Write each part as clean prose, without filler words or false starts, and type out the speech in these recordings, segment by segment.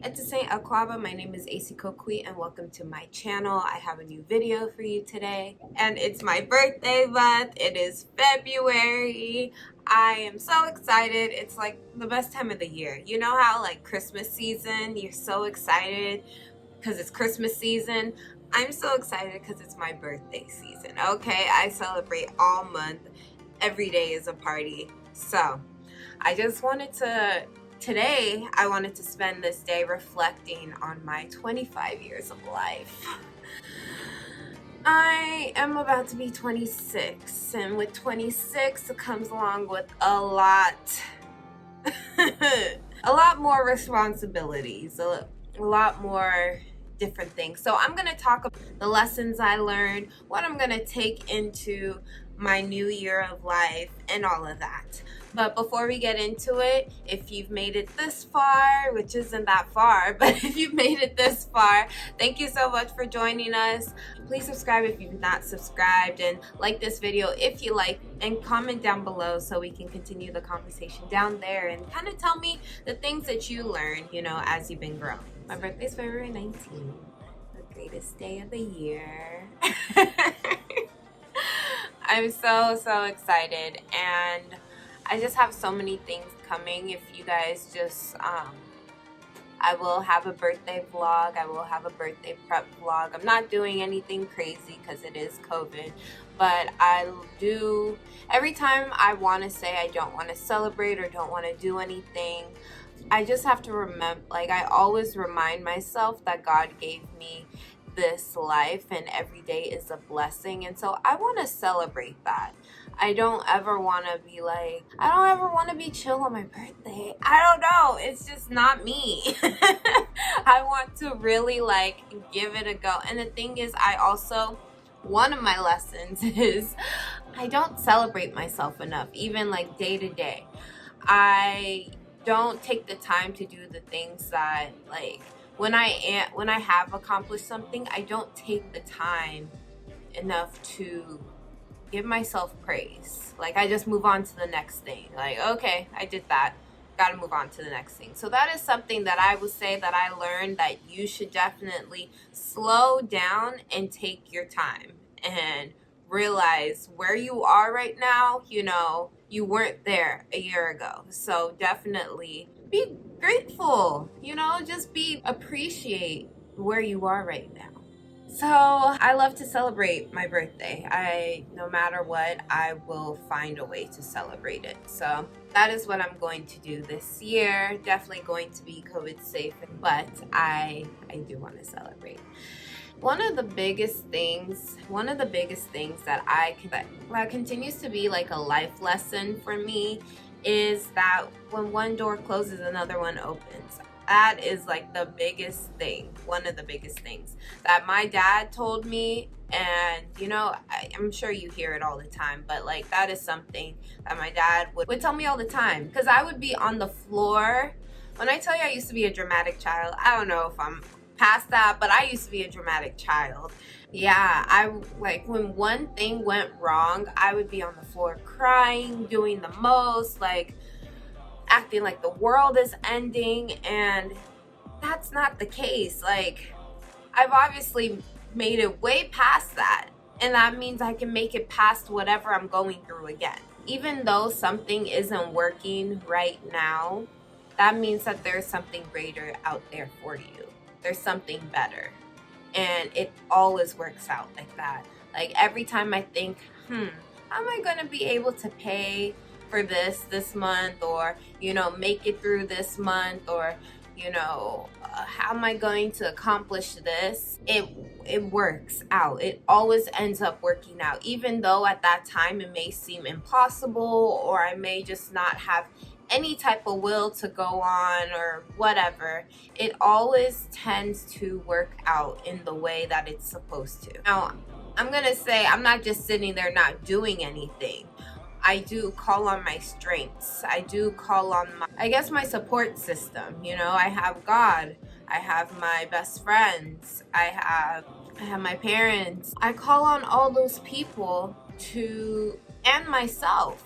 It's Saint AKwaaba. My name is ESIKOKUI and welcome to my channel. I have a new video for you today and it's my birthday month. It is February. I am so excited. It's like the best time of the year. You know how like Christmas season, you're so excited because it's Christmas season? I'm so excited because it's my birthday season. Okay, I celebrate all month. Every day is a party. So I just wanted to Today, I wanted to spend this day reflecting on my 25 years of life. I am about to be 26, and with 26, it comes along with a lot more responsibilities, a lot more different things. So I'm going to talk about the lessons I learned, what I'm going to take into my new year of life, and all of that. But before we get into it, if you've made it this far, which isn't that far, but if you've made it this far, thank you so much for joining us. Please subscribe if you've not subscribed, and like this video if you like, and comment down below so we can continue the conversation down there and kind of tell me the things that you learned, you know, as you've been growing. My birthday's February 19th, the greatest day of the year. I'm so excited, and I just have so many things coming. If you guys just, I will have a birthday vlog. I will have a birthday prep vlog. I'm not doing anything crazy because it is COVID, but I do, every time I want to say I don't want to celebrate or don't want to do anything, I just have to remember, like I always remind myself that God gave me this life and every day is a blessing, and so I want to celebrate that. I don't ever want to be like, I don't ever want to be chill on my birthday. I don't know, it's just not me. I want to really like give it a go. And the thing is, I also, one of my lessons is I don't celebrate myself enough, even like day to day. I don't take the time to do the things that, like, when I have accomplished something, I don't take the time enough to give myself praise. Like, I just move on to the next thing. Like, okay, I did that, gotta move on to the next thing. So that is something that I would say that I learned, that you should definitely slow down and take your time and realize where you are right now. You know, you weren't there a year ago, so definitely be grateful, you know, just appreciate where you are right now. So I love to celebrate my birthday. No matter what, I will find a way to celebrate it. So that is what I'm going to do this year. Definitely going to be COVID safe, but I do want to celebrate. One of the biggest things that continues to be like a life lesson for me is that when one door closes, another one opens. That is like the biggest thing, one of the biggest things that my dad told me. And you know, I'm sure you hear it all the time, but like that is something that my dad would tell me all the time, because I would be on the floor. When I tell you I used to be a dramatic child, I don't know if I'm past that, but I used to be a dramatic child. Yeah, I like when one thing went wrong, I would be on the floor crying, doing the most, like acting like the world is ending, and that's not the case. Like, I've obviously made it way past that, and that means I can make it past whatever I'm going through again. Even though something isn't working right now, that means that there's something greater out there for you. There's something better, and it always works out like that. Like every time I think, how am I gonna be able to pay for this month, or you know, make it through this month, or you know, how am I going to accomplish this? It works out. It always ends up working out, even though at that time it may seem impossible, or I may just not have any type of will to go on or whatever. It always tends to work out in the way that it's supposed to. Now, I'm gonna say I'm not just sitting there not doing anything. I do call on my strengths. I do call on my support system. You know, I have God. I have my best friends. I have my parents. I call on all those people and myself.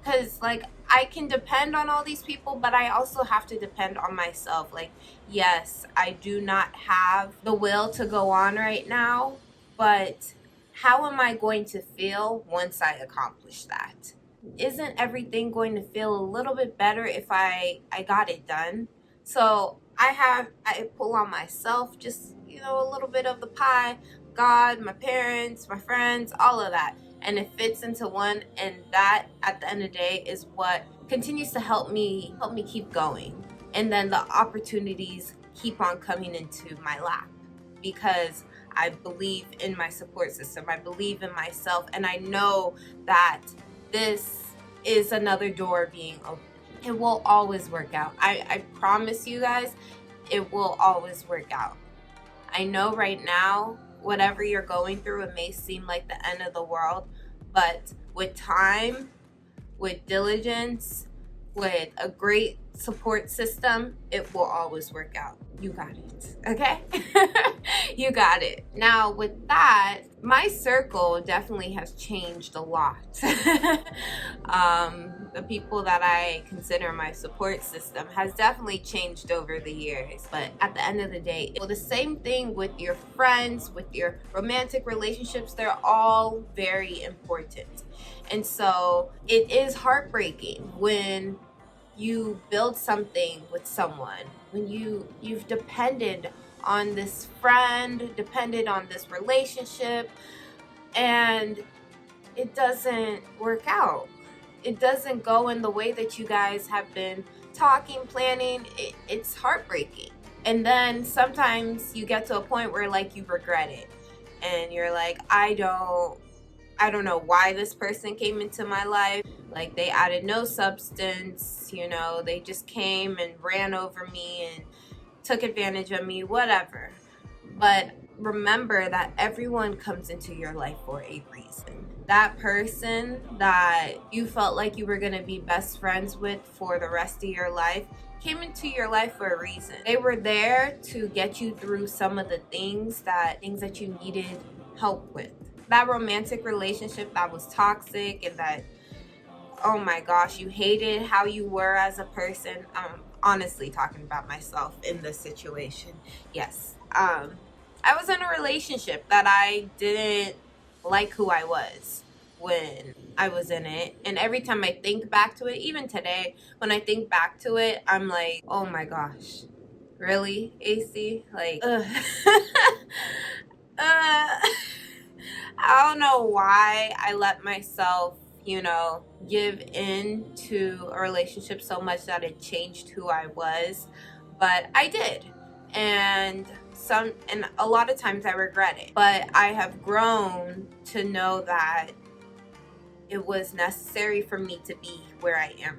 Because, like, I can depend on all these people, but I also have to depend on myself. Like, yes, I do not have the will to go on right now, but how am I going to feel once I accomplish that? Isn't everything going to feel a little bit better if I got it done? So I pull on myself, just, you know, a little bit of the pie, God, my parents, my friends, all of that. And it fits into one, and that at the end of the day is what continues to help me keep going. And then the opportunities keep on coming into my lap because I believe in my support system. I believe in myself, and I know that this is another door being opened. It will always work out. I promise you guys, it will always work out. I know right now, whatever you're going through, it may seem like the end of the world, but with time, with diligence, with a great support system, it will always work out. You got it, okay? You got it. Now, with that, my circle definitely has changed a lot. The people that I consider my support system has definitely changed over the years. But at the end of the day, well, the same thing with your friends, with your romantic relationships, they're all very important. And so it is heartbreaking when you build something with someone, when you've depended on this friend, depended on this relationship, and it doesn't work out. It doesn't go in the way that you guys have been talking, planning. It's heartbreaking. And then sometimes you get to a point where like you regret it, and you're like, I don't know why this person came into my life. Like, they added no substance, you know, they just came and ran over me and took advantage of me, whatever. But remember that everyone comes into your life for a reason. That person that you felt like you were going to be best friends with for the rest of your life came into your life for a reason. They were there to get you through some of the things that you needed help with. That romantic relationship that was toxic and that, oh my gosh, you hated how you were as a person. I'm honestly talking about myself in this situation. Yes. I was in a relationship that I didn't like who I was when I was in it. And every time I think back to it, even today, when I think back to it, I'm like, oh my gosh, really, AC? Like, ugh. I don't know why I let myself, you know, give in to a relationship so much that it changed who I was, but I did. And a lot of times I regret it, but I have grown to know that it was necessary for me to be where I am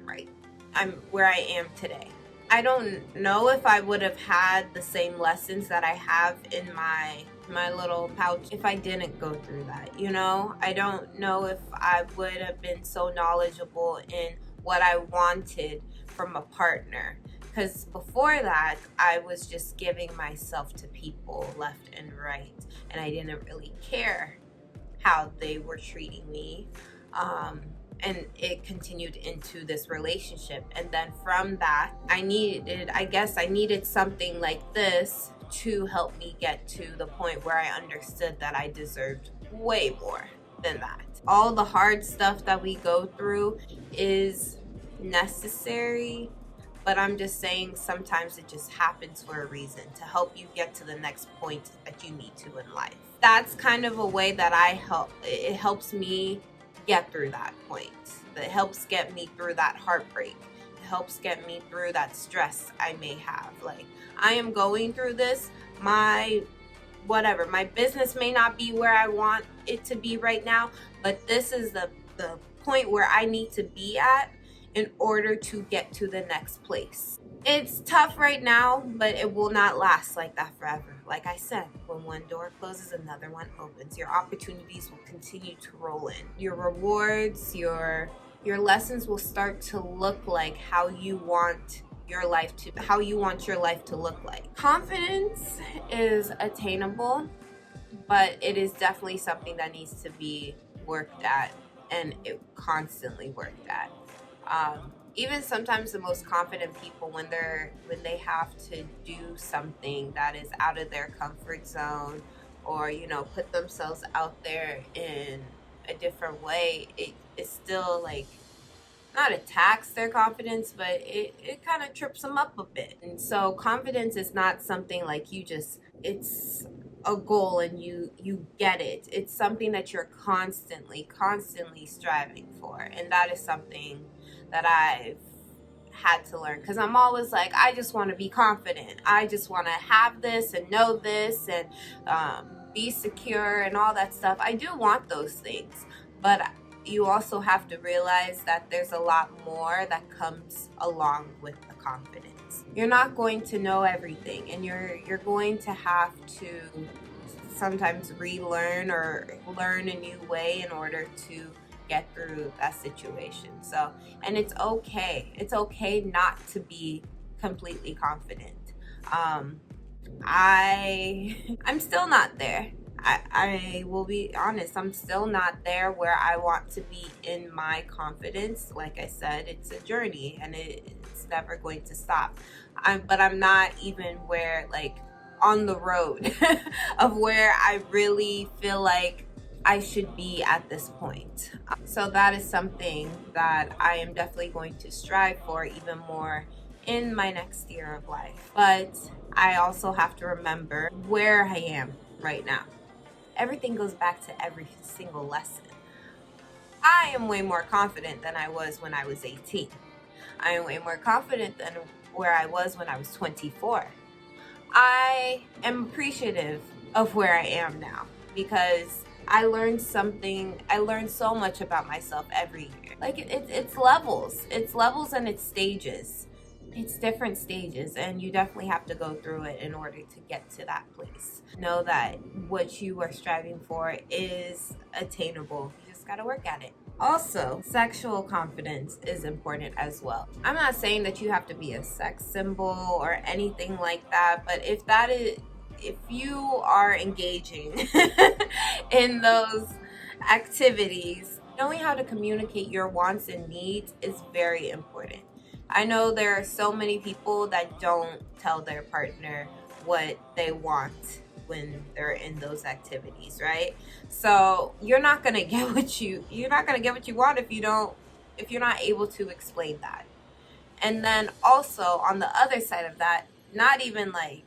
I'm where I am today. I don't know if I would have had the same lessons that I have in my little pouch if I didn't go through that, you know? I don't know if I would have been so knowledgeable in what I wanted from a partner. Because before that, I was just giving myself to people left and right, and I didn't really care how they were treating me. And it continued into this relationship. And then from that, I needed something like this to help me get to the point where I understood that I deserved way more than that. All the hard stuff that we go through is necessary, but I'm just saying sometimes it just happens for a reason to help you get to the next point that you need to in life. That's kind of a way that it helps me get through that point. It helps get me through that heartbreak. It helps get me through that stress I may have. Like, I am going through this. My business may not be where I want it to be right now, but this is the point where I need to be at in order to get to the next place. It's tough right now, but it will not last like that forever. Like I said, when one door closes, another one opens. Your opportunities will continue to roll in. Your rewards, your lessons will start to look like how you want your life to look like. Confidence is attainable, but it is definitely something that needs to be worked at, and it constantly worked at. even sometimes the most confident people, when they have to do something that is out of their comfort zone, or put themselves out there in a different way, it still like not attacks their confidence, but it kind of trips them up a bit. And so confidence is not something like it's a goal and you get it. It's something that you're constantly striving for. And that is something that I've had to learn, because I'm always like, I just want to be confident. I just want to have this and know this and be secure and all that stuff. I do want those things, but you also have to realize that there's a lot more that comes along with the confidence. You're not going to know everything, and you're going to have to sometimes relearn or learn a new way in order to get through that situation. So, and it's okay. It's okay not to be completely confident. I'm still not there. I will be honest, I'm still not there where I want to be in my confidence. Like I said, it's a journey and it's never going to stop. But I'm not even where, like, on the road of where I really feel like I should be at this point. So that is something that I am definitely going to strive for even more in my next year of life. But I also have to remember where I am right now. Everything goes back to every single lesson. I am way more confident than I was when I was 18. I am way more confident than where I was when I was 24. I am appreciative of where I am now, because I learned so much about myself every year. Like it's levels. It's levels and it's stages. It's different stages, and you definitely have to go through it in order to get to that place. Know that what you are striving for is attainable. You just gotta work at it. Also, sexual confidence is important as well. I'm not saying that you have to be a sex symbol or anything like that, but if you are engaging in those activities, knowing how to communicate your wants and needs is very important. I know there are so many people that don't tell their partner what they want when they're in those activities, right? So you're not gonna get what you want if you're not able to explain that. And then also on the other side of that, not even like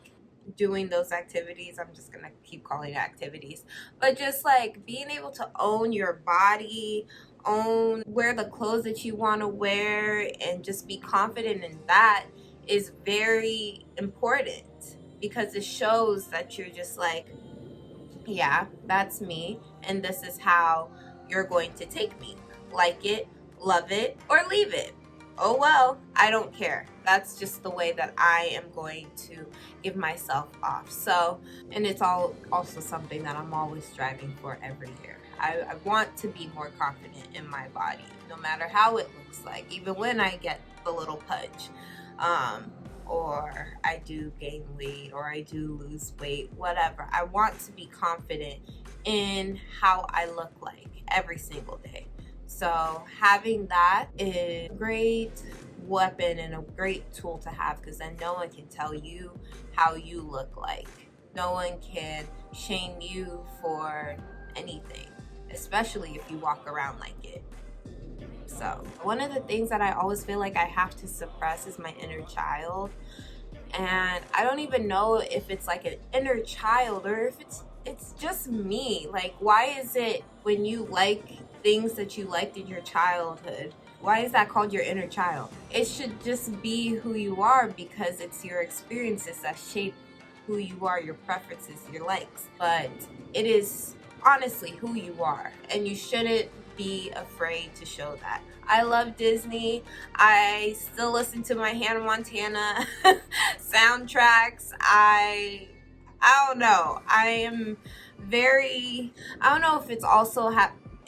doing those activities, I'm just gonna keep calling it activities, but just like being able to own your body, wear the clothes that you want to wear, and just be confident in that is very important, because it shows that you're just like, yeah, that's me, and this is how you're going to take me. Like it, love it, or leave it. Oh well, I don't care. That's just the way that I am going to give myself off. So, and it's also something that I'm always striving for every year. I want to be more confident in my body, no matter how it looks like, even when I get the little pudge, or I do gain weight, or I do lose weight, whatever. I want to be confident in how I look like every single day. So having that is a great weapon and a great tool to have, because then no one can tell you how you look like. No one can shame you for anything, especially if you walk around like it. So one of the things that I always feel like I have to suppress is my inner child. And I don't even know if it's like an inner child or if it's just me. Like, why is it when you like things that you liked in your childhood, why is that called your inner child? It should just be who you are, because it's your experiences that shape who you are, your preferences, your likes. But it is honestly who you are, and you shouldn't be afraid to show that. I love Disney. I still listen to my Hannah Montana soundtracks. I don't know. I don't know if it's also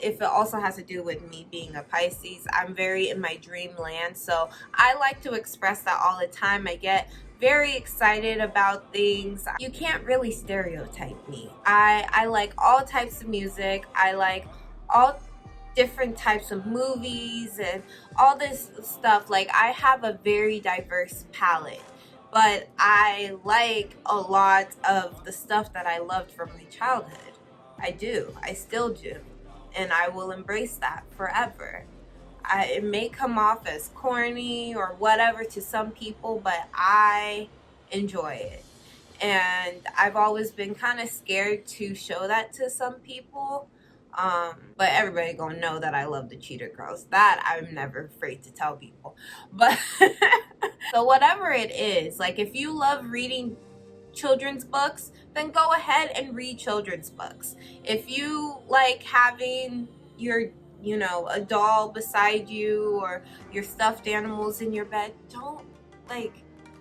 if it also has to do with me being a Pisces. I'm very in my dreamland, so I like to express that all the time. I get very excited about things. You can't really stereotype me. I like all types of music. I like all different types of movies and all this stuff. Like, I have a very diverse palette, but I like a lot of the stuff that I loved from my childhood. I do. I still do. And I will embrace that forever. It may come off as corny or whatever to some people, but I enjoy it. And I've always been kind of scared to show that to some people. But everybody gonna know that I love the Cheater Girls. That I'm never afraid to tell people. But so whatever it is, like, if you love reading children's books, then go ahead and read children's books. If you like having your, you know, a doll beside you or your stuffed animals in your bed, don't, like,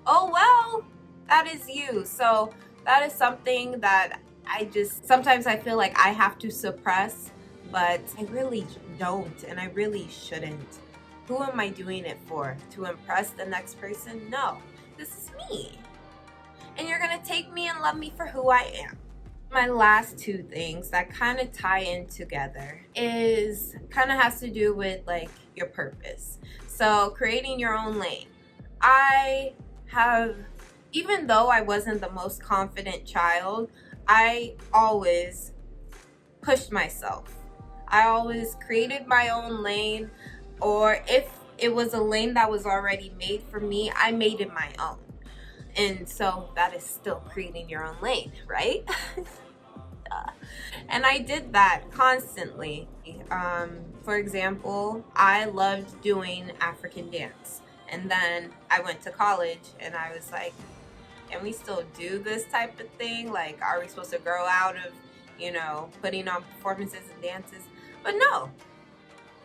oh well, that is you. So that is something that I just, sometimes I feel like I have to suppress, but I really don't, and I really shouldn't. Who am I doing it for? To impress the next person? No, this is me. And you're gonna take me and love me for who I am. My last two things that kind of tie in together is kind of has to do with like your purpose. So creating your own lane. I have, even though I wasn't the most confident child, I always pushed myself. I always created my own lane, or if it was a lane that was already made for me, I made it my own. And so that is still creating your own lane, right? And I did that constantly. For example, I loved doing African dance. And then I went to college and I was like, can we still do this type of thing? Like, are we supposed to grow out of, you know, putting on performances and dances? But no.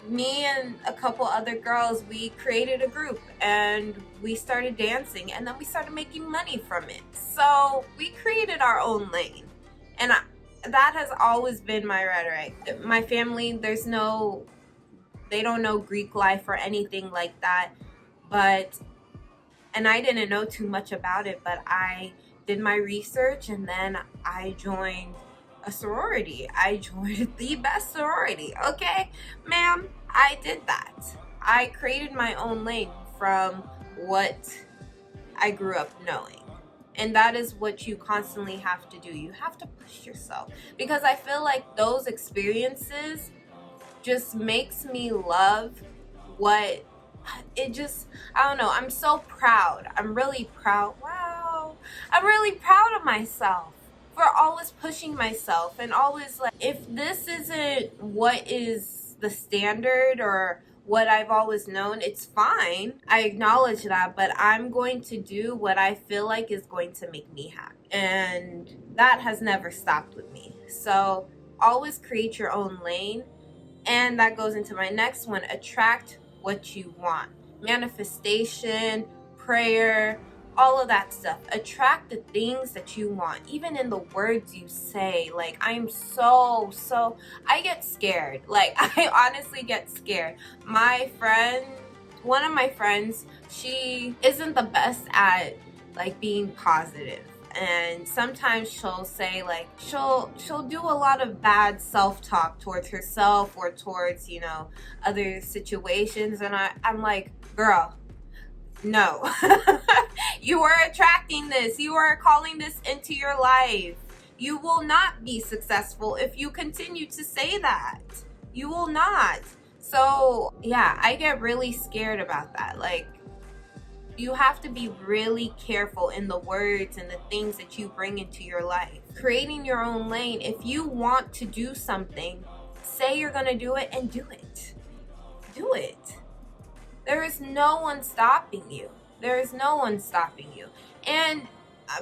Me and a couple other girls, we created a group and we started dancing, and then we started making money from it. So we created our own lane. And that has always been my rhetoric. My family, they don't know Greek life or anything like that. And I didn't know too much about it, but I did my research and then I joined a sorority. I joined the best sorority, okay? Ma'am, I did that. I created my own lane from what I grew up knowing. And that is what you constantly have to do. You have to push yourself. Because I feel like those experiences just makes me love what it just, I don't know, I'm so proud. I'm really proud. Wow. I'm really proud of myself for always pushing myself and always like, if this isn't what is the standard or what I've always known, it's fine. I acknowledge that, but I'm going to do what I feel like is going to make me happy. And that has never stopped with me. So always create your own lane. And that goes into my next one, attract what you want. Manifestation, prayer, all of that stuff. Attract the things that you want, even in the words you say. Like, I'm so I get scared. Like, I honestly get scared. One of my friends, she isn't the best at like being positive. And sometimes she'll say, like, she'll do a lot of bad self-talk towards herself or towards, you know, other situations. And I'm like, girl, no. You are attracting this. You are calling this into your life. You will not be successful if you continue to say that. You will not. So yeah, I get really scared about that. Like, you have to be really careful in the words and the things that you bring into your life. Creating your own lane. If you want to do something, say you're gonna do it and do it. Do it. There is no one stopping you. There is no one stopping you. And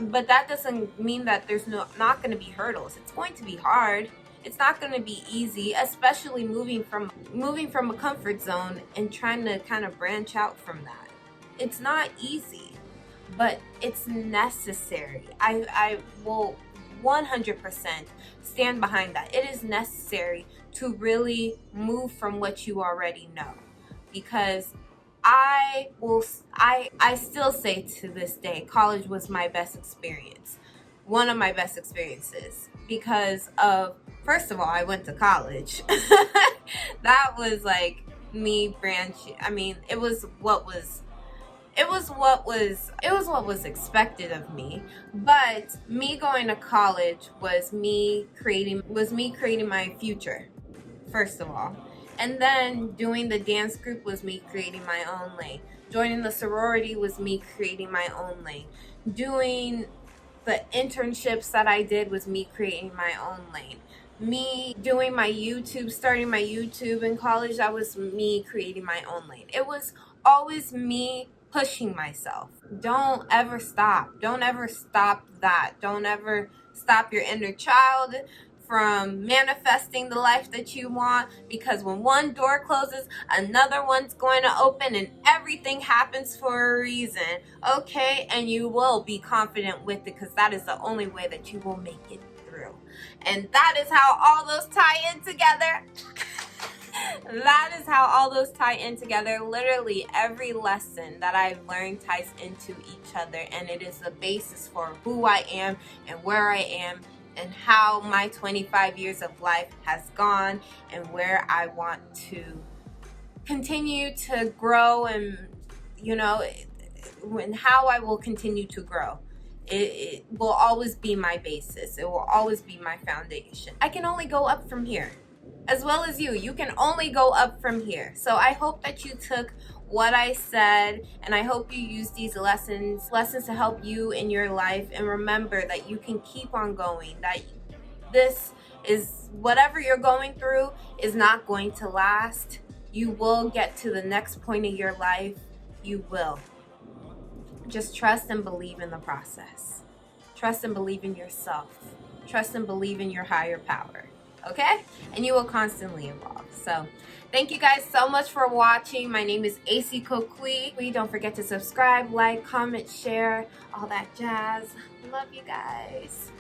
but that doesn't mean that there's not going to be hurdles. It's going to be hard. It's not going to be easy, especially moving from a comfort zone and trying to kind of branch out from that. It's not easy, but it's necessary. I will 100% stand behind that. It is necessary to really move from what you already know, because I still say to this day, college was my best experience. One of my best experiences. because of, first of all, I went to college. That was like me branching. I mean, it was what was expected of me. But me going to college was me creating my future, first of all. And then doing the dance group was me creating my own lane. Joining the sorority was me creating my own lane. Doing the internships that I did was me creating my own lane. Me doing my YouTube, starting my YouTube in college, that was me creating my own lane. It was always me pushing myself. Don't ever stop. Don't ever stop that. Don't ever stop your inner child from manifesting the life that you want, because when one door closes, another one's going to open, and everything happens for a reason, okay? And you will be confident with it, because that is the only way that you will make it through. And that is how all those tie in together. That is how all those tie in together. Literally every lesson that I've learned ties into each other, and it is the basis for who I am and where I am and how my 25 years of life has gone and where I want to continue to grow, and and how I will continue to grow. It will always be my basis. It will always be my foundation. I can only go up from here. As well as you can only go up from here. So I hope that you took what I said, and I hope you use these lessons to help you in your life. And remember that you can keep on going, that this is, whatever you're going through is not going to last. You will get to the next point of your life. You will. Just trust and believe in the process. Trust and believe in yourself. Trust and believe in your higher power. Okay? And you will constantly evolve. So thank you guys so much for watching. My name is ESIKOKUI. Don't forget to subscribe, like, comment, share, all that jazz. Love you guys.